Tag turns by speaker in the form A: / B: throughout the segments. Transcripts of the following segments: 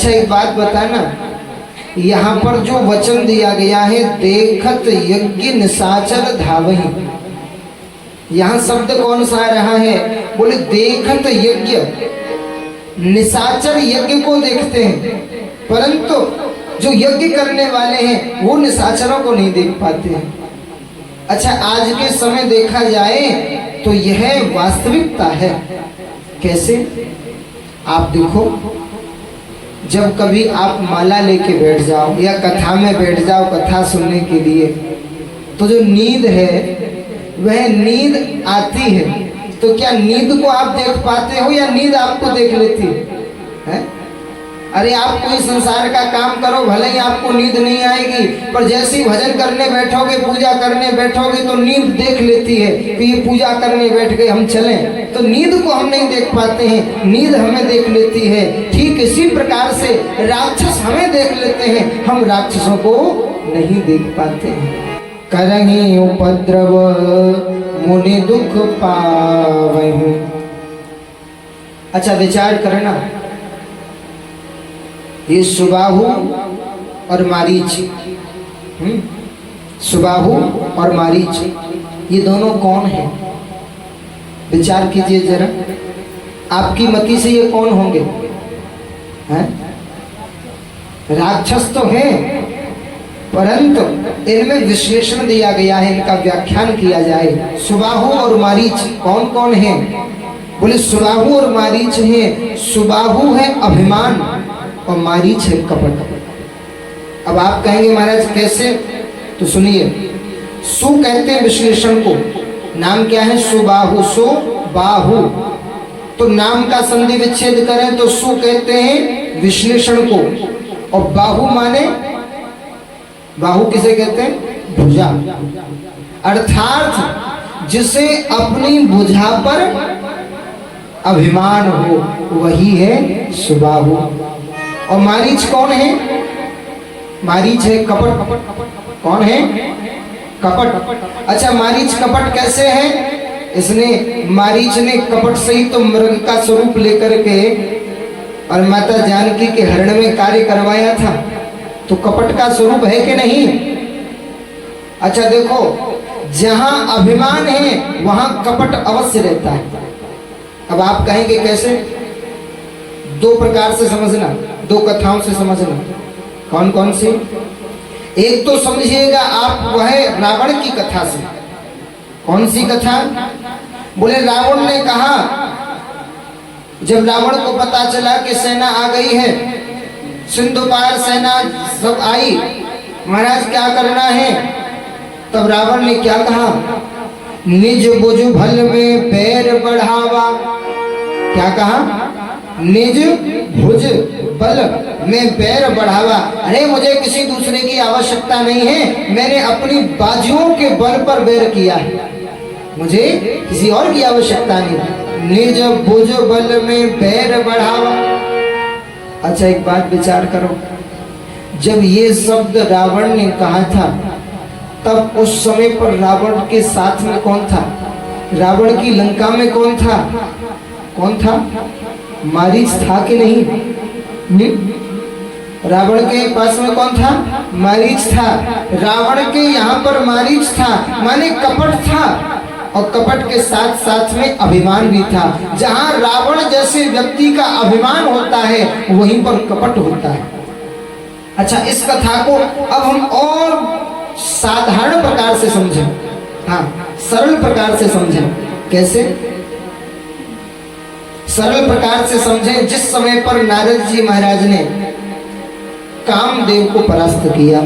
A: अच्छा एक बात बताना, यहाँ पर जो वचन दिया गया है देखत यज्ञ निशाचर धावहि, यहाँ शब्द कौन सा आ रहा है? बोले देखत यज्ञ, निशाचर यज्ञ को देखते हैं परंतु जो यज्ञ करने वाले हैं वो निशाचरों को नहीं देख पाते हैं। अच्छा आज के समय देखा जाए तो यह वास्तविकता है। कैसे? आप देखो, जब कभी आप माला लेके बैठ जाओ या कथा में बैठ जाओ कथा सुनने के लिए, तो जो नींद है वह नींद आती है, तो क्या नींद को आप देख पाते हो या नींद आपको देख लेती है? अरे आप कोई संसार का काम करो, भले ही आपको नींद नहीं आएगी, पर जैसे ही भजन करने बैठोगे, पूजा करने बैठोगे तो नींद देख लेती है कि ये पूजा करने बैठ गए, हम चलें। तो नींद को हम नहीं देख पाते हैं, नींद हमें देख लेती है। ठीक इसी प्रकार से राक्षस हमें देख लेते हैं, हम राक्षसों को नहीं देख पाते हैं। करहि उपद्रव मुनि दुख पावहि। अच्छा विचार करना, ये सुबाहु और मारीच, सुबाहु और मारीच ये दोनों कौन हैं? विचार कीजिए जरा, आपकी मति से ये कौन होंगे? हैं? राक्षस तो हैं, परंतु इनमें विश्लेषण दिया गया है, इनका व्याख्यान किया जाए। सुबाहु और मारीच कौन कौन हैं? बोले सुबाहु और मारीच हैं। सुबाहु है अभिमान और मारीच है कपट। अब आप कहेंगे महाराज कैसे? तो सुनिए, सु कहते हैं विश्लेषण को, नाम क्या है? सुबाहु, सुबाहु, तो नाम का संधि विच्छेद करें तो सु कहते हैं विश्लेषण को, और बाहु माने, बाहु किसे कहते हैं? भुजा, अर्थात जिसे अपनी भुजा पर अभिमान हो वही है सुबाहु। और मारीच कौन है? मारीच है कपट। कौन है? कपट। अच्छा मारीच कपट कैसे है? इसने, मारीच ने कपट से ही तो मृग का स्वरूप लेकर के और माता जानकी के हरण में कार्य करवाया था, तो कपट का स्वरूप है कि नहीं? अच्छा देखो, जहां अभिमान है वहां कपट अवश्य रहता है। अब आप कहेंगे कैसे? दो प्रकार से समझना, दो कथाओं से समझना। कौन कौन सी? एक तो समझिएगा आप वह रावण की कथा से। कौन सी कथा? बोले रावण ने कहा, जब रावण को पता चला कि सेना आ गई है, सिंधु पार सेना सब आई, महाराज क्या करना है? तब रावण ने क्या कहा? निज बुझ भल में पैर बढ़ावा। क्या कहा? निज भुज बल में पैर बढ़ावा। अरे मुझे किसी दूसरे की आवश्यकता नहीं है, मैंने अपनी बाजुओं के बल पर बैर किया है, मुझे किसी और की आवश्यकता नहीं। निज भुज बल में पैर बढ़ावा। अच्छा एक बात विचार करो, जब ये शब्द रावण ने कहा था तब उस समय पर रावण के साथ में कौन था? रावण की लंका में कौन था? कौन था? मारीच था कि नहीं? रावण के पास में कौन था? मारीच था। रावण के यहाँ पर मारीच था, माने कपट था, और कपट के साथ साथ में अभिमान भी था। जहां रावण जैसे व्यक्ति का अभिमान होता है वहीं पर कपट होता है। अच्छा इस कथा को अब हम और साधारण प्रकार से समझें, हाँ सरल प्रकार से समझें। कैसे? सरल प्रकार से समझें। जिस समय पर नारद जी महाराज ने कामदेव को परास्त किया,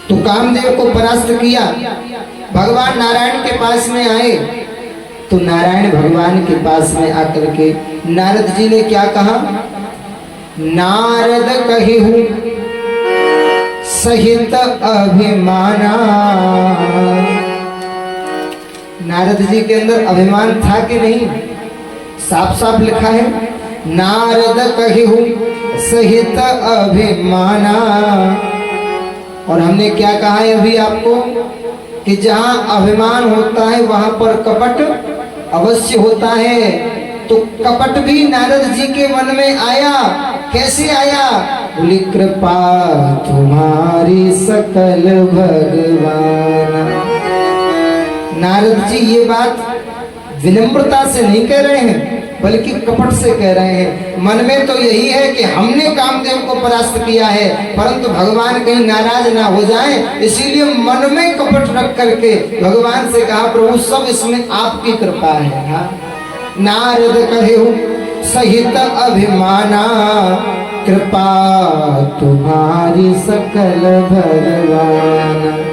A: तो कामदेव को परास्त किया, भगवान नारायण के पास में आए, तो नारायण भगवान के पास में आकर के नारद जी ने क्या कहा? नारद कहिहु सहित अभिमाना। नारद जी के अंदर अभिमान था कि नहीं? साफ साफ लिखा है, नारद कहिहु सहित अभिमाना। और हमने क्या कहा है अभी आपको कि जहां अभिमान होता है वहां पर कपट अवश्य होता है। तो कपट भी नारद जी के मन में आया, कैसे आया? बोली कृपा तुम्हारी सकल भगवान। नारद जी ये बात विनम्रता से नहीं कह रहे हैं, बल्कि कपट से कह रहे हैं। मन में तो यही है कि हमने कामदेव को परास्त किया है, परंतु भगवान कहीं नाराज ना हो जाएं, इसीलिए मन में कपट रख करके भगवान से कहा प्रभु सब इसमें आपकी कृपा है। हाँ? नारद कहेहु सहित अभिमाना, कृपा तुम्हारी सकल भगवान।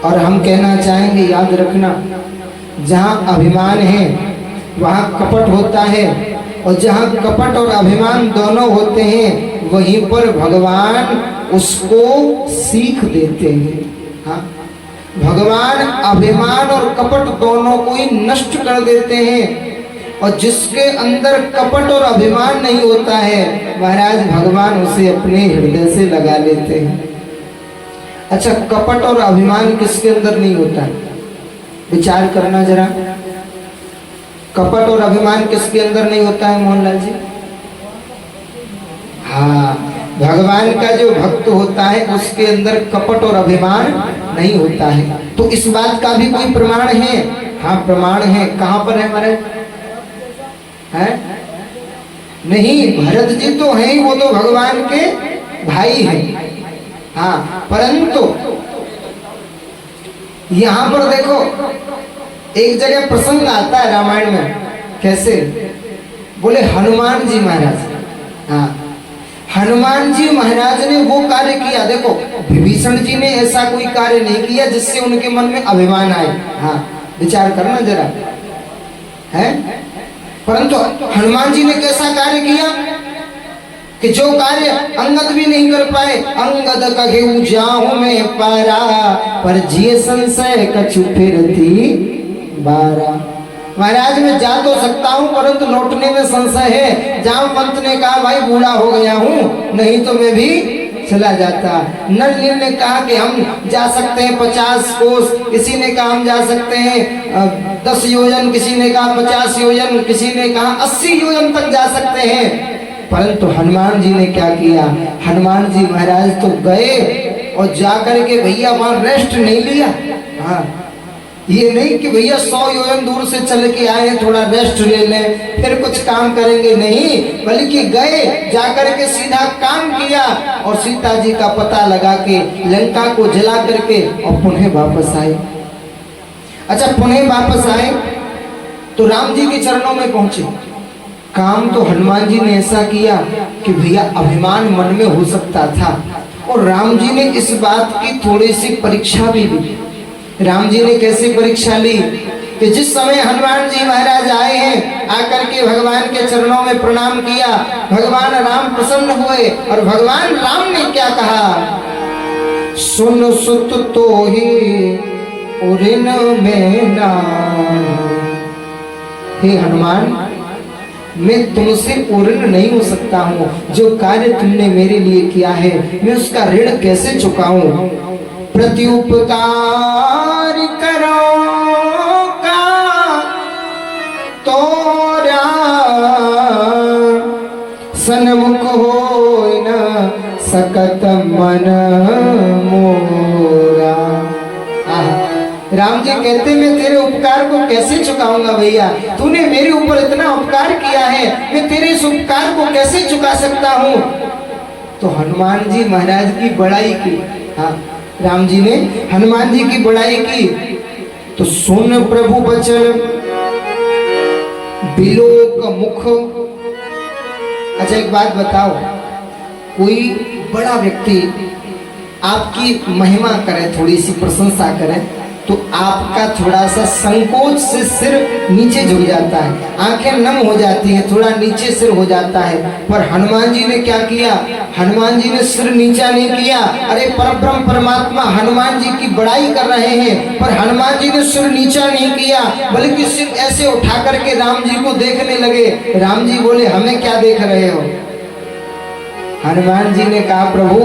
A: और हम कहना चाहेंगे, याद रखना, जहाँ अभिमान है वहाँ कपट होता है, और जहाँ कपट और अभिमान दोनों होते हैं वहीं पर भगवान उसको सीख देते हैं। हाँ? भगवान अभिमान और कपट दोनों को ही नष्ट कर देते हैं, और जिसके अंदर कपट और अभिमान नहीं होता है महाराज भगवान उसे अपने हृदय से लगा लेते हैं। अच्छा, कपट और अभिमान किसके अंदर नहीं होता है? विचार करना जरा, कपट और अभिमान किसके अंदर नहीं होता है मोहनलाल जी? हाँ, भगवान का जो भक्त होता है उसके अंदर कपट और अभिमान नहीं होता है। तो इस बात का भी कोई प्रमाण है? हाँ प्रमाण है। कहाँ पर है महाराज? है नहीं, भरत जी तो हैं, वो तो भगवान के भाई हैं। हाँ, परंतु यहाँ पर देखो एक जगह प्रसंग आता है रामायण में। कैसे? बोले हनुमान जी महाराज। हाँ, हनुमान जी महाराज ने वो कार्य किया। देखो विभीषण जी ने ऐसा कोई कार्य नहीं किया जिससे उनके मन में अभिमान आए। हाँ, विचार करना जरा, है? परंतु हनुमान जी ने कैसा कार्य किया कि जो कार्य अंगद भी नहीं कर पाए। अंगद कहे जाऊं मैं पारा, पर जिए संशय कछु फिरती बारा। महाराज मैं जा तो सकता हूँ परंतु लौटने में संशय है। जामवंत ने कहा भाई बूढ़ा हो गया हूँ, नहीं तो मैं भी चला जाता। नल ने कहा कि हम जा सकते हैं 50 कोस, किसी ने कहा हम जा सकते हैं 10 योजन, किसी ने कहा 50 योजन, किसी ने कहा 80 योजन तक जा सकते हैं। परंतु हनुमान जी ने क्या किया? हनुमान जी महाराज तो गए और जाकर के भैया वहां रेस्ट नहीं लिया। हाँ, ये नहीं कि भैया 100 योजन दूर से चल के आए थोड़ा रेस्ट ले लें फिर कुछ काम करेंगे, नहीं, बल्कि गए जाकर के सीधा काम किया और सीता जी का पता लगा के लंका को जला करके और पुनः वापस आए। अच्छा, पुनः वापस आए तो राम जी के चरणों में पहुंचे। काम तो हनुमान जी ने ऐसा किया कि भैया अभिमान मन में हो सकता था, और राम जी ने इस बात की थोड़ी सी परीक्षा भी ली। राम जी ने कैसे परीक्षा ली कि जिस समय हनुमान जी महाराज आए हैं, आकर के भगवान के चरणों में प्रणाम किया, भगवान राम प्रसन्न हुए और भगवान राम ने क्या कहा? सुन सुत तो ही उरिन में ना। हे हनुमान, मैं तुमसे पूर्ण नहीं हो सकता हूँ। जो कार्य तुमने मेरे लिए किया है मैं उसका ऋण कैसे चुकाऊं? प्रत्युपकार करो का तोरा, सन्मुख हो न सकत मन मोरा। राम जी कहते मैं तेरे उपकार को कैसे चुकाऊंगा भैया? तूने मेरे ऊपर इतना उपकार किया है, मैं तेरे इस उपकार को कैसे चुका सकता हूँ? तो हनुमान जी महाराज की बड़ाई की। हाँ, राम जी ने हनुमान जी की बड़ाई की। तो सुन प्रभु बचन बिलोक मुख। अच्छा एक बात बताओ, कोई बड़ा व्यक्ति आपकी महिमा करे, थोड़ी सी प्रशंसा करे, तो आपका थोड़ा सा संकोच से सिर नीचे झुक जाता है, आंखें नम हो जाती हैं, थोड़ा नीचे सिर हो जाता है। पर हनुमान जी ने क्या किया? हनुमान जी ने सिर नीचा नहीं किया। अरे परब्रह्म परमात्मा हनुमान जी की बड़ाई कर रहे हैं, पर हनुमान जी ने सिर नीचा नहीं किया, बल्कि सिर ऐसे उठा करके राम जी को देखने लगे। राम जी बोले हमें क्या देख रहे हो? हनुमान जी ने कहा प्रभु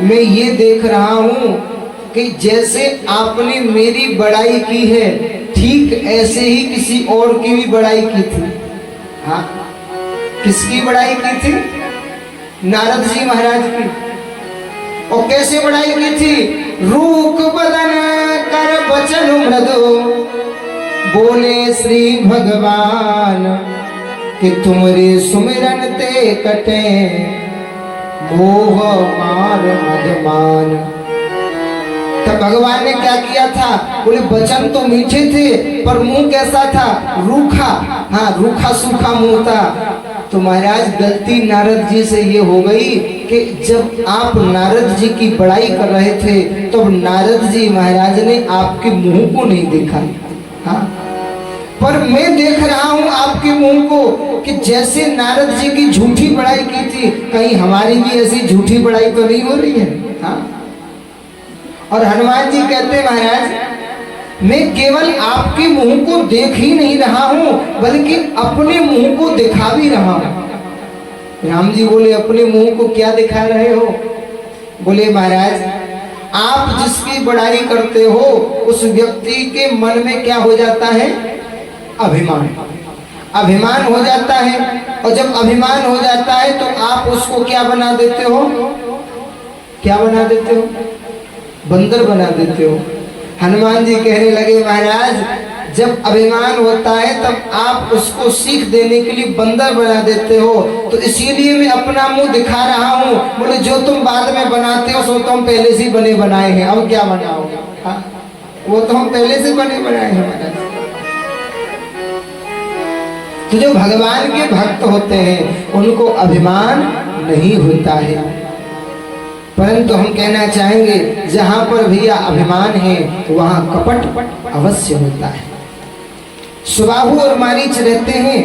A: मैं ये देख रहा हूँ कि जैसे आपने मेरी बड़ाई की है, ठीक ऐसे ही किसी और की भी बड़ाई की थी। हाँ, किसकी बड़ाई की थी? नारद जी महाराज की। और कैसे बड़ाई की थी? रूप बदन कर बचन मृदु, बोले श्री भगवान कि तुमरे सुमिरन ते कटे मोह मार मदमान। तब भगवान ने क्या किया था? बोले वचन तो मीठे थे पर मुंह कैसा था? रूखा। हाँ, रूखा सूखा मुंह था। तो महाराज गलती नारद जी से ये हो गई कि जब आप नारद जी की बड़ाई कर रहे थे तो नारद जी महाराज ने आपके मुंह को नहीं देखा। हाँ, पर मैं देख रहा हूं आपके मुंह को कि जैसे नारद जी की झूठी बड़ाई की थी, कहीं हमारी भी ऐसी झूठी बड़ाई तो नहीं हो रही है। हाँ, और हनुमान जी कहते महाराज मैं केवल आपके मुंह को देख ही नहीं रहा हूं बल्कि अपने मुंह को दिखा भी रहा हूं। राम जी बोले अपने मुंह को क्या दिखा रहे हो? बोले महाराज आप जिसकी बड़ाई करते हो उस व्यक्ति के मन में क्या हो जाता है? अभिमान। अभिमान हो जाता है, और जब अभिमान हो जाता है तो आप उसको क्या बना देते हो? क्या बना देते हो? बंदर बना देते हो। हनुमान जी कहने लगे महाराज जब अभिमान होता है तब आप उसको सीख देने के लिए बंदर बना देते हो, तो इसीलिए मैं अपना मुंह दिखा रहा हूँ। बोले जो तुम बाद में बनाते हो सो तो हम पहले से बने बनाए हैं, अब क्या बनाओगे? हाँ, वो तो हम पहले से बने बनाए हैं महाराज। तो जो भगवान के भक्त होते हैं उनको अभिमान नहीं होता है, परंतु हम कहना चाहेंगे जहां पर भैया अभिमान है वहां कपट अवश्य होता है। सुबाहु और मारीच रहते हैं।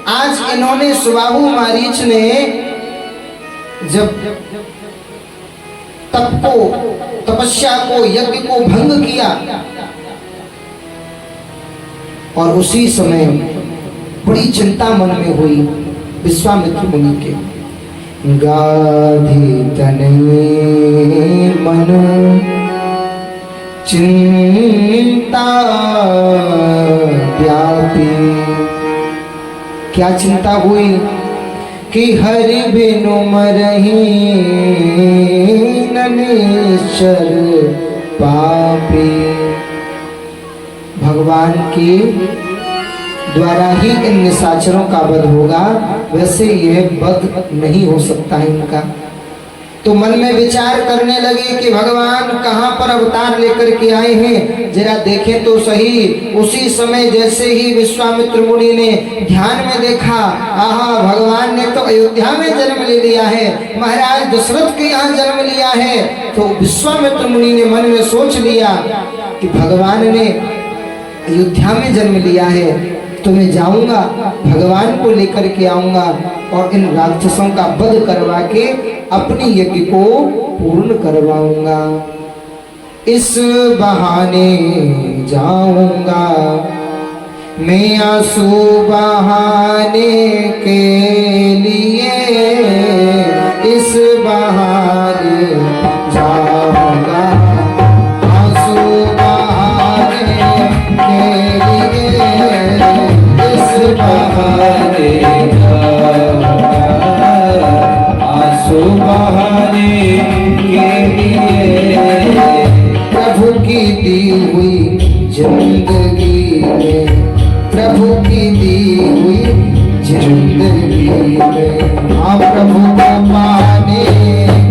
A: आज इन्होंने सुबाहु मारीच ने जब तप को, तपस्या को, यज्ञ को भंग किया और उसी समय बड़ी चिंता मन में हुई विश्वामित्र मुनि के। गाधी तने मन चिंता व्यापी। क्या चिंता हुई? कि हरि बिनु मरहि ननिश्चर पापी। भगवान की द्वारा ही इन निशाचरों का वध होगा, वैसे यह वध नहीं हो सकता है इनका। तो मन में विचार करने लगे कि भगवान कहाँ पर अवतार लेकर के आए हैं, जरा देखें तो सही। उसी समय जैसे ही विश्वामित्र मुनि ने ध्यान में देखा, आहा भगवान ने तो अयोध्या में जन्म ले लिया है, महाराज दशरथ के यहाँ जन्म लिया है। तो विश्वामित्र मुनि ने मन में सोच लिया कि भगवान ने अयोध्या में जन्म लिया है तो मैं जाऊंगा, भगवान को लेकर के आऊंगा और इन राक्षसों का वध करवा के अपनी यज्ञ को पूर्ण करवाऊंगा। इस बहाने जाऊंगा मैं आंसू बहाने के लिए, इस बहाने जाऊंगा आंसू बहाने के लिए, इस बहाने आंसू बहाने के लिए। प्रभु की दी हुई जिंदगी में, प्रभु की दी हुई जिंदगी में, आप प्रभु को पाने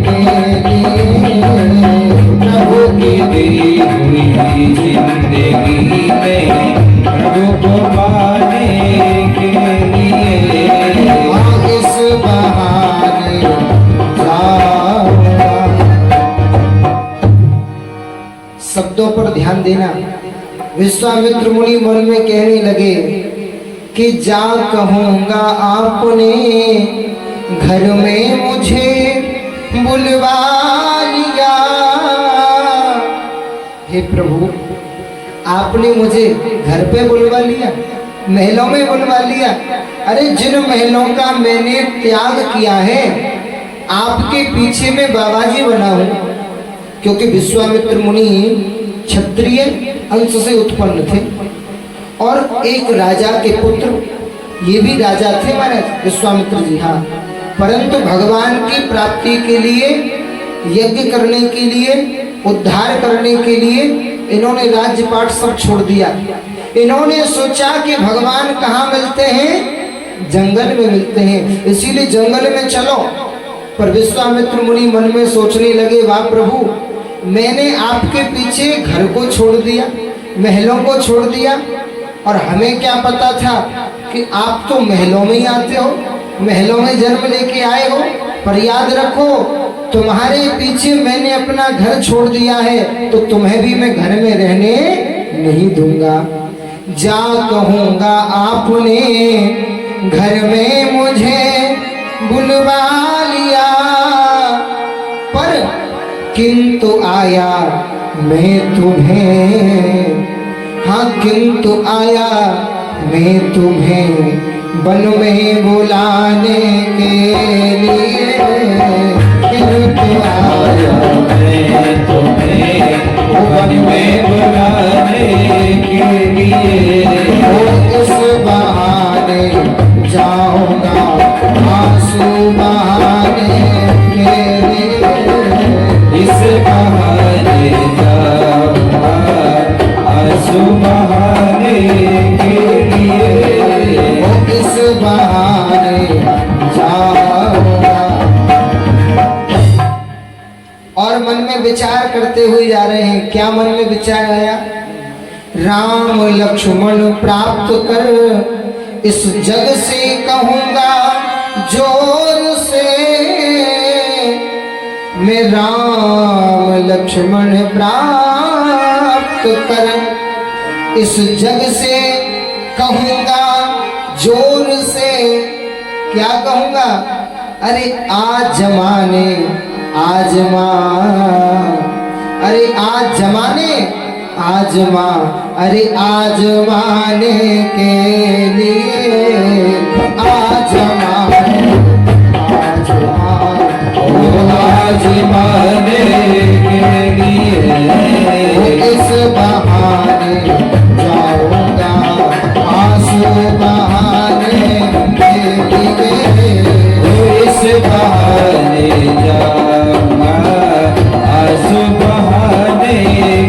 A: के लिए, प्रभु की दी हुई जिंदगी में, प्रभु को पाने के लिए इस बहाने जाऊंगा। शब्दों पर ध्यान देना। विश्वामित्र मुनि मन में कहने लगे कि जा कहूंगा आपने घर में मुझे बुलवा लिया। हे प्रभु आपने मुझे घर पे बुलवा लिया, महलों में बुलवा लिया। अरे जिन महलों का मैंने त्याग किया है आपके पीछे में बाबाजी बना हूं, क्योंकि विश्वामित्र मुनि क्षत्रिय अंश से उत्पन्न थे और एक राजा के पुत्र, ये भी राजा थे महाराज विश्वामित्र जी। हाँ, परंतु भगवान की प्राप्ति के लिए, यज्ञ करने के लिए, उद्धार करने के लिए इन्होंने राज्यपाट सब छोड़ दिया। इन्होंने सोचा कि भगवान कहाँ मिलते हैं, जंगल में मिलते हैं, इसीलिए जंगल में चलो। पर विश्वामित्र मुनि मन में सोचने लगे, वाह प्रभु, मैंने आपके पीछे घर को छोड़ दिया, महलों को छोड़ दिया, और हमें क्या पता था कि आप तो महलों में ही आते हो, महलों में जन्म लेके आए हो। पर याद रखो, तुम्हारे पीछे मैंने अपना घर छोड़ दिया है, तो तुम्हें भी मैं घर में रहने नहीं दूंगा। जा कहूंगा आपने घर में मुझे बुलवा लिया, पर किंतु आया मैं तुम्हें, हाँ किंतु आया मैं तुम्हें वन में बुलाने के लिए, किंतु आया मैं तुम्हें वन में बुलाने के लिए। इस बहाने जाऊंगा आंसू बहाने के लिए, इस बहाने जाऊंगा आंसू बहाने के लिए, इस बहाने जाऊंगा। और मन में विचार करते हुए जा रहे हैं। क्या मन में विचार आया? राम लक्ष्मण प्राप्त कर इस जग से कहूंगा जोर से, मैं राम लक्ष्मण प्राप्त कर इस जग से कहूंगा जोर से। क्या कहूंगा? अरे आज जमाने आजमा, अरे आज जमाने आजमा, अरे आजमाने के लिए, आजमाने आजमाने के लिए, इस बहाने जाऊंगा आंसू बहाने के लिए, इस बहाने जाऊंगा आंसू बहाने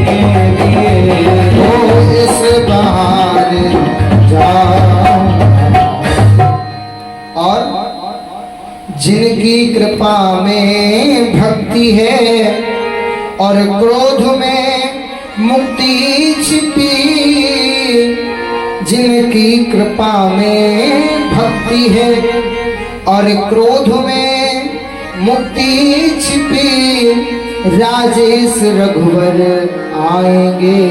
A: के लिए, इस बहाने जाऊंगा। और जिनकी कृपा में भक्ति है और क्रोध में मुक्ति छिपी, जिनकी कृपा में भक्ति है और क्रोध में मुक्ति छिपी, राजेश रघुवर आएंगे,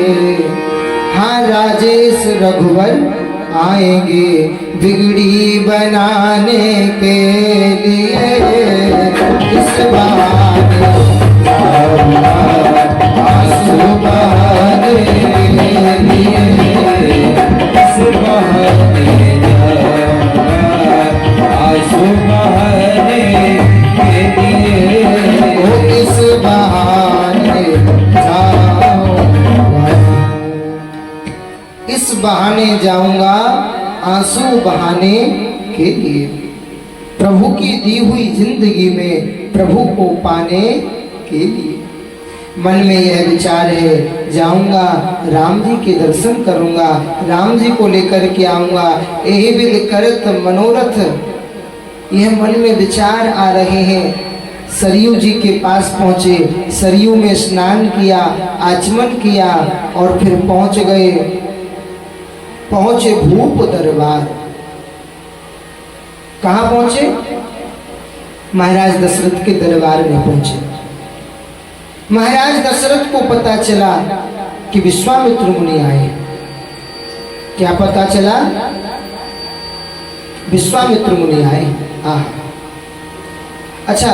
A: हाँ राजेश रघुवर आएंगे बिगड़ी बनाने के लिए, इस बहाने आंसू बहाने के लिए, इस बहाने आंसू बहाने के लिए, इस बहाने इस बहाने जाऊंगा आंसू बहाने के लिए। प्रभु की दी हुई जिंदगी में प्रभु को पाने के लिए मन में यह विचार है, जाऊंगा राम जी के दर्शन करूंगा, राम जी को लेकर के आऊंगा, यही विध करत मनोरथ। यह मन में विचार आ रहे हैं। सरयू जी के पास पहुंचे, सरयू में स्नान किया, आचमन किया और फिर पहुंचे भूप दरबार। कहां पहुंचे? महाराज दशरथ के दरबार में पहुंचे। महाराज दशरथ को पता चला कि विश्वामित्र मुनि आए। क्या पता चला? विश्वामित्र मुनि आए। अच्छा,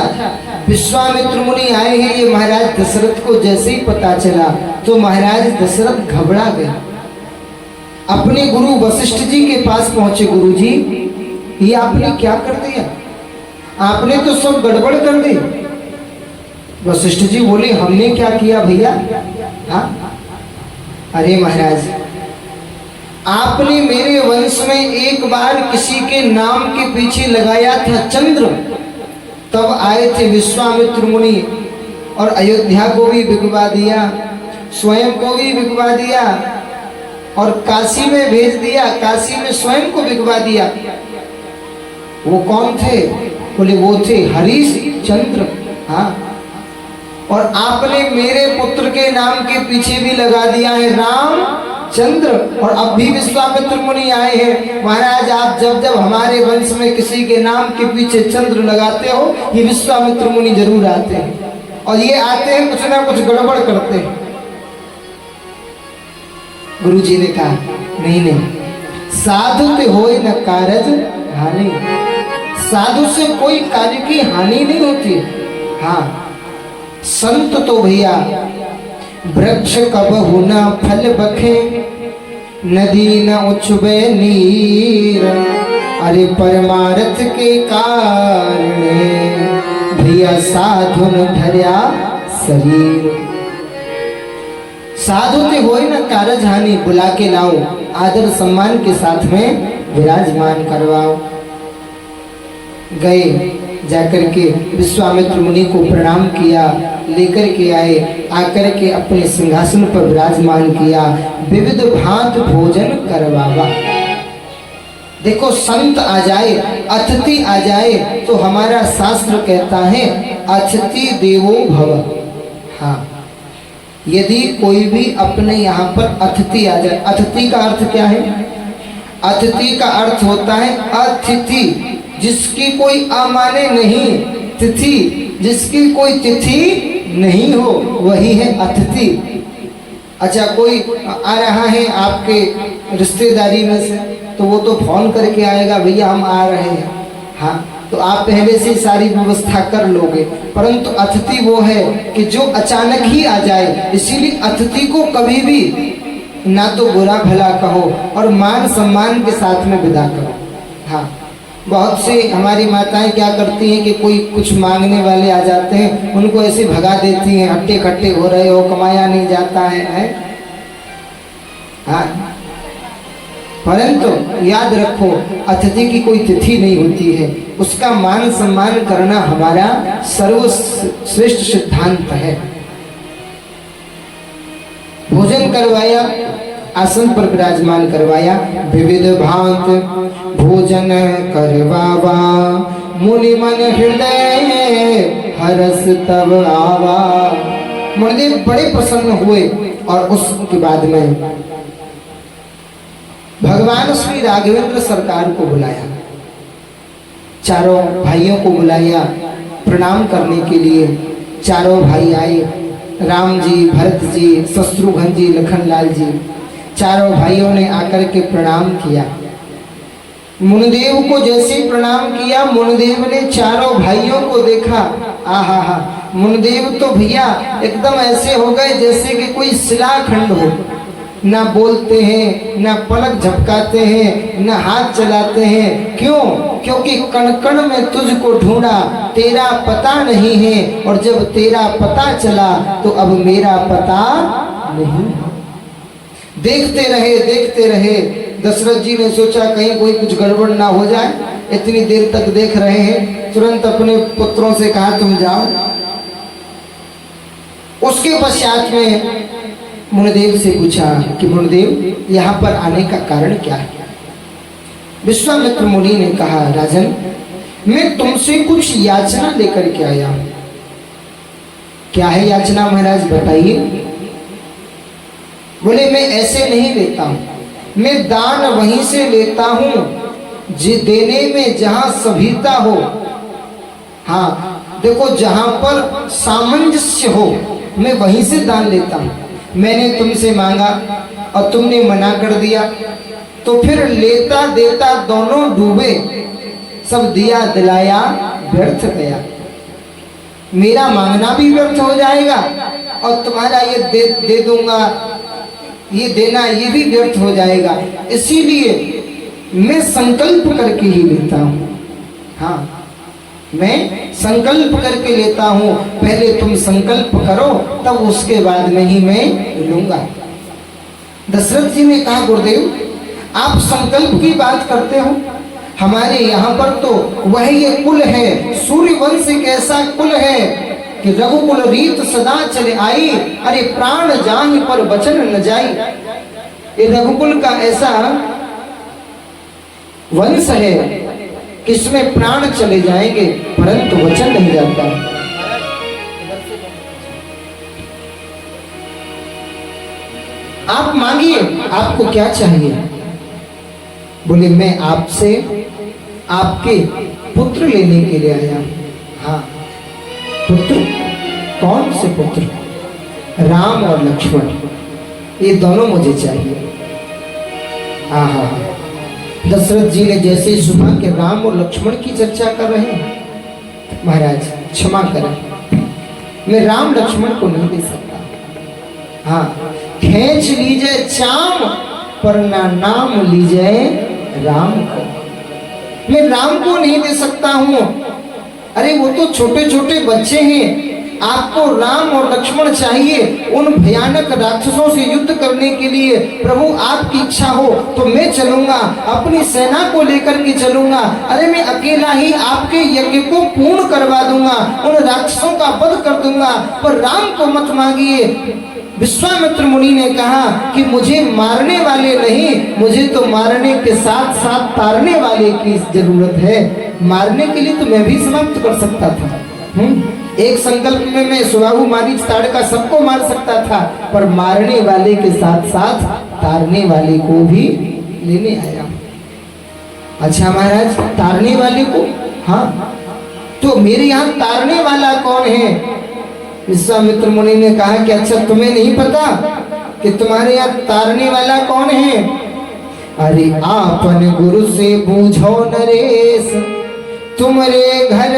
A: विश्वामित्र मुनि आए हैं, ये महाराज दशरथ को जैसे ही पता चला तो महाराज दशरथ घबरा गए। अपने गुरु वशिष्ठ जी के पास पहुंचे। गुरु जी, ये आपने क्या कर दिया? आपने तो सब गड़बड़ कर दी। वशिष्ठ जी बोले, हमने क्या किया भैया? हाँ, अरे महाराज, आपने मेरे वंश में एक बार किसी के नाम के पीछे लगाया था चंद्र, तब आए थे विश्वामित्र मुनि और अयोध्या को भी बिकवा दिया, स्वयं को भी बिकवा दिया और काशी में भेज दिया, काशी में स्वयं को बिकवा दिया। वो कौन थे? बोले वो थे हरिश्चंद्र। हाँ, और आपने मेरे पुत्र के नाम के पीछे भी लगा दिया है रामचंद्र। और अब भी विश्वामित्र मुनि आए हैं, महाराज आप जब जब हमारे वंश में किसी के नाम के पीछे चंद्र लगाते हो, ये विश्वामित्र मुनि जरूर आते हैं, और ये आते हैं कुछ ना कुछ गड़बड़ करते हैं। गुरु जी ने कहा नहीं नहीं, साधु ते होए न कारज हानि, साधु से कोई कार्य की हानि नहीं होती। हाँ, संत तो भैया वृक्ष कबहु न फल बखे, नदी न उछबे नीर, अरे परमार्थ के कारण भैया साधु न धर्या शरीर। साधु ते होए न कारज हानि, बुला के लाओ, आदर सम्मान के साथ में विराजमान करवाओ। गए, जाकर के विश्वामित्र मुनि को प्रणाम किया, लेकर के आए, आकर के अपने सिंहासन पर विराजमान किया, विविध भांत भोजन करवावा। देखो संत आ जाए, अतिथि आ जाए तो हमारा शास्त्र कहता है अतिथि देवो भव। हाँ, यदि कोई भी अपने यहाँ पर अतिथि आ जाए, अतिथि का अर्थ क्या है? अतिथि का अर्थ होता है अतिथि जिसकी कोई अमाने नहीं, तिथि जिसकी कोई तिथि नहीं हो, वही है अतिथि। अच्छा, कोई आ रहा है आपके रिश्तेदारी में से, तो वो तो फोन करके आएगा भैया हम आ रहे हैं। हाँ, तो आप पहले से सारी व्यवस्था कर लोगे, परंतु अतिथि वो है कि जो अचानक ही आ जाए। इसीलिए अतिथि को कभी भी ना तो बुरा भला कहो और मान सम्मान के साथ में विदा करो। हाँ, बहुत से हमारी माताएं क्या करती हैं कि कोई कुछ मांगने वाले आ जाते हैं, उनको ऐसे भगा देती हैं, हट्टे खट्टे हो रहे हो, कमाया नहीं जाता है? हाँ, परंतु याद रखो अतिथि की कोई तिथि नहीं होती है, उसका मान सम्मान करना हमारा सर्वश्रेष्ठ सिद्धांत है। भोजन करवाया, आसन पर विराजमान करवाया, विविध भांत भोजन करवावा, मुनि मन हृदय हरस तब आवा। मुनिदेव बड़े प्रसन्न हुए और उसके बाद में भगवान श्री राघवेंद्र सरकार को बुलाया, चारों भाइयों को बुलाया प्रणाम करने के लिए। चारों भाई आए, राम जी, भरत जी, शत्रुघ्न जी, लखनलाल जी, चारों भाइयों ने आकर के प्रणाम किया। मुनिदेव को जैसे प्रणाम किया, मुनिदेव ने चारों भाइयों को देखा, आहा हा, मुनिदेव तो भैया एकदम ऐसे हो गए जैसे कि कोई शिलाखंड हो। ना बोलते हैं, ना पलक झपकाते हैं, ना हाथ चलाते हैं। क्यों? क्योंकि कण कण में तुझको ढूंढा, तेरा पता नहीं है, और जब तेरा पता चला तो अब मेरा पता नहीं। देखते रहे, देखते रहे। दशरथ जी ने सोचा कहीं कोई कुछ गड़बड़ ना हो जाए, इतनी देर तक देख रहे हैं, तुरंत अपने पुत्रों से कहा तुम जाओ। उसके पश्चात में मुनिदेव से पूछा कि मुनिदेव यहाँ पर आने का कारण क्या है? विश्वामित्र मुनि ने कहा, राजन मैं तुमसे कुछ याचना लेकर के आया हूं। क्या है याचना महाराज, बताइए। बोले मैं ऐसे नहीं लेता हूं, मैं दान वहीं से लेता हूं जे देने में जहां सभीता हो। हाँ देखो, जहां पर सामंजस्य हो मैं वहीं से दान लेता हूं। मैंने तुमसे मांगा और तुमने मना कर दिया, तो फिर लेता देता दोनों डूबे, सब दिया दिलाया व्यर्थ गया। मेरा मांगना भी व्यर्थ हो जाएगा और तुम्हारा ये दे दूंगा, ये देना ये भी व्यर्थ हो जाएगा। इसीलिए मैं संकल्प करके ही लेता हूँ। हाँ, मैं संकल्प करके लेता हूँ। पहले तुम संकल्प करो, तब उसके बाद में ही मैं लूंगा। दशरथ जी ने कहा, गुरुदेव आप संकल्प की बात करते हो, हमारे यहाँ पर तो वह ये कुल है, सूर्य वंश एक ऐसा कुल है कि रघुकुल रीत सदा चले आई, अरे प्राण जाहि पर वचन न जाई। ये रघुकुल का ऐसा वंश है कि इसमें प्राण चले जाएंगे परंतु वचन नहीं जाता। आप मांगिए, आपको क्या चाहिए? बोले मैं आपसे आपके पुत्र लेने के लिए आया। हाँ, पुत्र? कौन से पुत्र? राम और लक्ष्मण, ये दोनों मुझे चाहिए। हाँ हाँ, दशरथ जी ने जैसे सुना कि राम और लक्ष्मण की चर्चा कर रहे हैं, महाराज क्षमा करें, मैं राम लक्ष्मण को नहीं दे सकता। हाँ, खींच लीजिए चाम पर ना नाम लीजिए राम को। मैं राम को नहीं दे सकता हूं। अरे वो तो छोटे छोटे बच्चे हैं, आपको राम और लक्ष्मण चाहिए उन भयानक राक्षसों से युद्ध करने के लिए। प्रभु आपकी इच्छा हो तो मैं चलूंगा, अपनी सेना को लेकर के चलूंगा। अरे मैं अकेला ही आपके यज्ञ को पूर्ण करवा दूंगा, उन राक्षसों का वध कर दूंगा, पर राम को मत मांगिए। विश्वामित्र मुनि ने कहा कि मुझे मारने वाले नहीं, मुझे तो मारने के साथ साथ तारने वाले की जरूरत है। मारने के लिए तो मैं भी समाप्त कर सकता था। एक संकल्प में मैं सुबाहु मारीच ताड़का सबको मार सकता था, पर मारने वाले के साथ साथ तारने वाले को भी लेने आया। अच्छा महाराज, तारने वाले को? हाँ, तो मेरे यहाँ तारने वाला कौन है? विश्वामित्र मुनि ने कहा कि अच्छा तुम्हें नहीं पता कि तुम्हारे यहाँ तारने वाला कौन है? अरे आपन गुरु से पूछो नरेश, तुम्हारे घर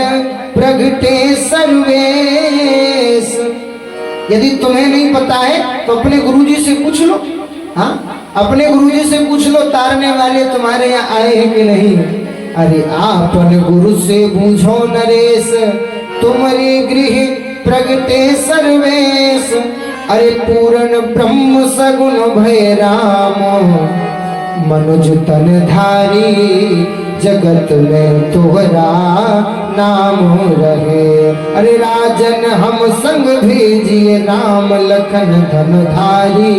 A: प्रगटे सर्वेश। यदि तुम्हें नहीं पता है तो अपने गुरुजी से पूछ लो। हाँ, अपने गुरुजी से पूछ लो तारने वाले तुम्हारे यहाँ आए हैं कि नहीं। अरे आपन गुरु से पूछो नरेश, तुम्हारे गृह प्रगटे सर्वेश। अरे पूर्ण ब्रह्म सगुण भय राम, मनुज तन धारी, जगत में तोहरा नाम रहे। अरे राजन हम संग भेजिए, राम लखन धन धारी,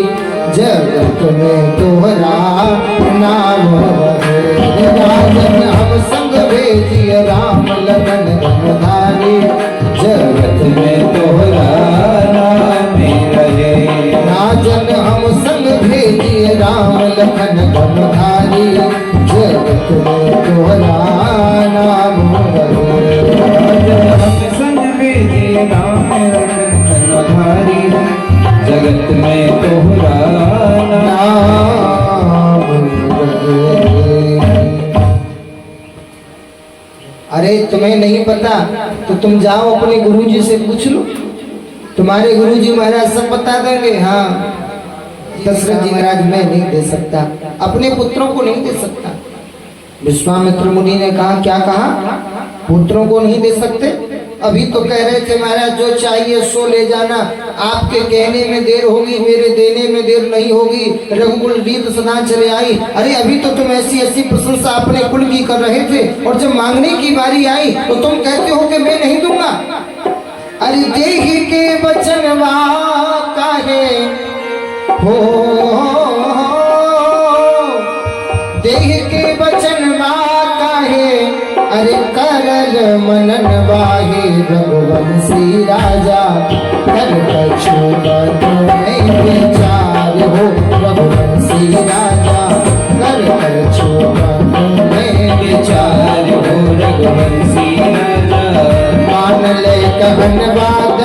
A: जगत में तोहरा नाम रहे। राजन हम संग भेजिए, राम लखन धन धारी, जगत में तोहरा नाम रहे। राजन हम संग भेजिए, राम लखन धन धारी, जगत में तोहरा नाम रहे। राजन हम संग भेजिए, राम लखन धन धारी, जगत में तोहरा नाम रहे। अरे तुम्हें नहीं पता तो तुम जाओ अपने गुरुजी से पूछ लो, तुम्हारे गुरुजी महाराज सब बता देंगे। हाँ, दशरथ जी महाराज मैं नहीं दे सकता, अपने पुत्रों को नहीं दे सकता। विश्वामित्र मुनि ने कहा, क्या कहा? पुत्रों को नहीं दे सकते? अभी तो कह रहे थे महाराज जो चाहिए सो ले जाना, आपके कहने में देर होगी, मेरे देने में देर नहीं होगी, रघुकुल रीत सदा चले आई। अरे अभी तो तुम ऐसी ऐसी प्रशंसा अपने कुल की कर रहे थे, और जब मांगने की बारी आई तो तुम कहते हो कि मैं नहीं दूंगा। अरे देहि के बचनवा काहे हो, देहि के बचनवा काहे, अरे करल मनन वाहे, रघुवंशी राजा कर कछुआ तुम्हें विचार हो। रघुवंशी राजा कर कछुआ तुम्हें विचार हो। रघुवंशी राजा मान ले कहन बात